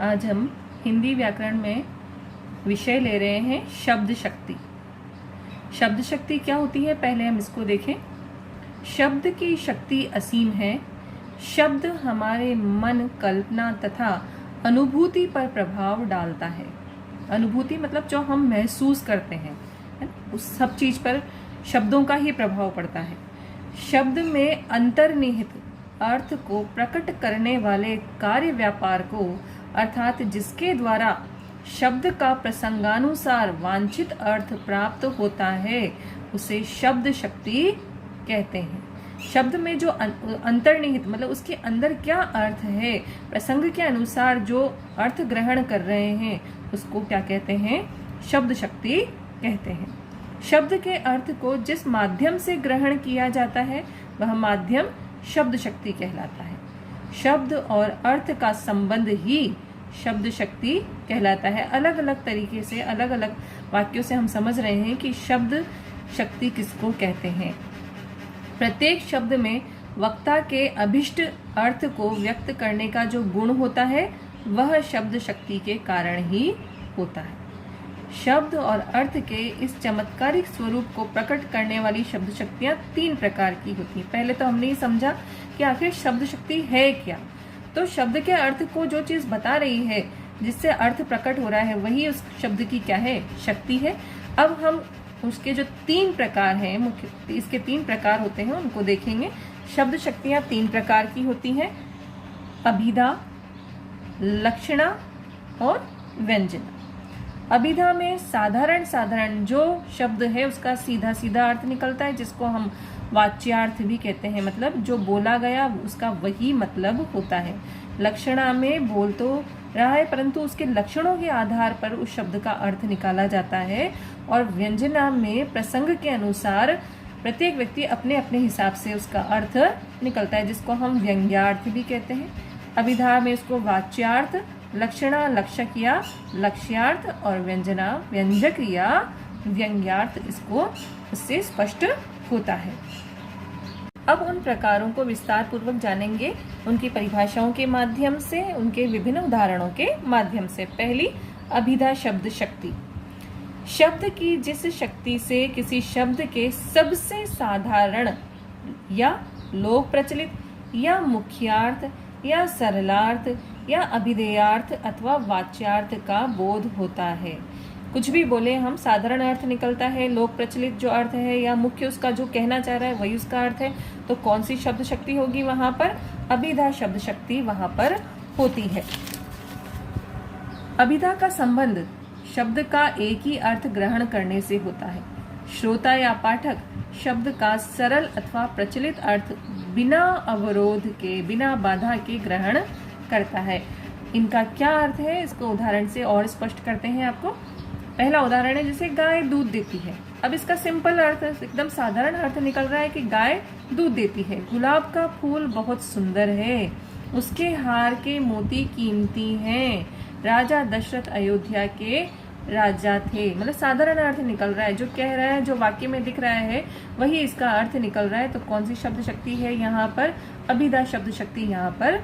आज हम हिंदी व्याकरण में विषय ले रहे हैं शब्द शक्ति। शब्द शक्ति क्या होती है, पहले हम इसको देखें। शब्द की शक्ति असीम है। शब्द हमारे मन, कल्पना तथा अनुभूति पर प्रभाव डालता है। अनुभूति मतलब जो हम महसूस करते हैं, उस सब चीज पर शब्दों का ही प्रभाव पड़ता है। शब्द में अंतर्निहित अर्थ को प्रकट करने वाले कार्य व्यापार को, अर्थात जिसके द्वारा शब्द का प्रसंगानुसार वांछित अर्थ प्राप्त होता है, उसे शब्द शक्ति कहते हैं। शब्द में जो अंतर्निहित मतलब उसके अंदर क्या अर्थ है, प्रसंग के अनुसार जो अर्थ ग्रहण कर रहे हैं, उसको क्या कहते हैं, शब्द शक्ति कहते हैं। शब्द के अर्थ को जिस माध्यम से ग्रहण किया जाता है वह माध्यम शब्द शक्ति कहलाता है। शब्द और अर्थ का संबंध ही शब्द शक्ति कहलाता है। अलग अलग तरीके से, अलग अलग वाक्यों से हम समझ रहे हैं कि शब्द शक्ति किसको कहते हैं। प्रत्येक शब्द में वक्ता के अभिष्ट अर्थ को व्यक्त करने का जो गुण होता है वह शब्द शक्ति के कारण ही होता है। शब्द और अर्थ के इस चमत्कारिक स्वरूप को प्रकट करने वाली शब्द शक्तियां 3 प्रकार की होती हैं। पहले तो हमने ये समझा कि आखिर शब्द शक्ति है क्या। तो शब्द के अर्थ को जो चीज बता रही है, जिससे अर्थ प्रकट हो रहा है, वही उस शब्द की क्या है, शक्ति है। अब हम उसके जो 3 प्रकार हैं, मुख्य इसके 3 प्रकार होते हैं, उनको देखेंगे। शब्द शक्तियां 3 प्रकार की होती हैं, अभिधा, लक्षणा और व्यंजना। अभिधा में साधारण जो शब्द है उसका सीधा सीधा अर्थ निकलता है, जिसको हम वाच्यार्थ भी कहते हैं, मतलब जो बोला गया उसका वही मतलब होता है। लक्षणा में बोल तो रहा है परंतु उसके लक्षणों के आधार पर उस शब्द का अर्थ निकाला जाता है। और व्यंजना में प्रसंग के अनुसार प्रत्येक व्यक्ति अपने अपने हिसाब से उसका अर्थ निकलता है, जिसको हम व्यंग्यार्थ भी कहते हैं। अभिधा में उसको वाच्यार्थ, लक्षणा लक्षक या लक्ष्यार्थ और व्यंजना व्यंजक या व्यंग्यार्थ इसको इससे स्पष्ट होता है। अब उन प्रकारों को विस्तार पूर्वक जानेंगे, उनकी परिभाषाओं के माध्यम से, उनके विभिन्न उदाहरणों के माध्यम से। पहली, अभिधा शब्द शक्ति। शब्द की जिस शक्ति से किसी शब्द के सबसे साधारण या लोक प्रचलित या मुख्यार्थ या सरलार्थ या अभिधेयार्थ अथवा वाच्यार्थ का बोध होता है। कुछ भी बोले हम, साधारण अर्थ निकलता है, लोक प्रचलित जो अर्थ है या मुख्य उसका जो कहना चाह रहा है वही उसका अर्थ है, तो कौन सी शब्द शक्ति होगी वहां पर, अभिधा शब्द शक्ति वहां पर होती है। अभिधा का संबंध शब्द का एक ही अर्थ ग्रहण करने से होता है। श्रोता या पाठक शब्द का सरल अथवा प्रचलित अर्थ बिना अवरोध के, बिना बाधा के ग्रहण करता है। इनका क्या अर्थ है, इसको उदाहरण से और स्पष्ट करते हैं आपको। पहला उदाहरण है, जैसे गाय दूध देती है। अब इसका सिंपल अर्थ, एकदम साधारण अर्थ निकल रहा है कि गाय दूध देती है। गुलाब का फूल बहुत सुंदर है, उसके हार के मोती कीमती हैं, राजा दशरथ अयोध्या के राजा थे। मतलब साधारण अर्थ निकल रहा है, जो कह रहा है, जो वाक्य में दिख रहा है वही इसका अर्थ निकल रहा है। तो कौन सी शब्द शक्ति है यहाँ पर, अभिधा शब्द शक्ति यहाँ पर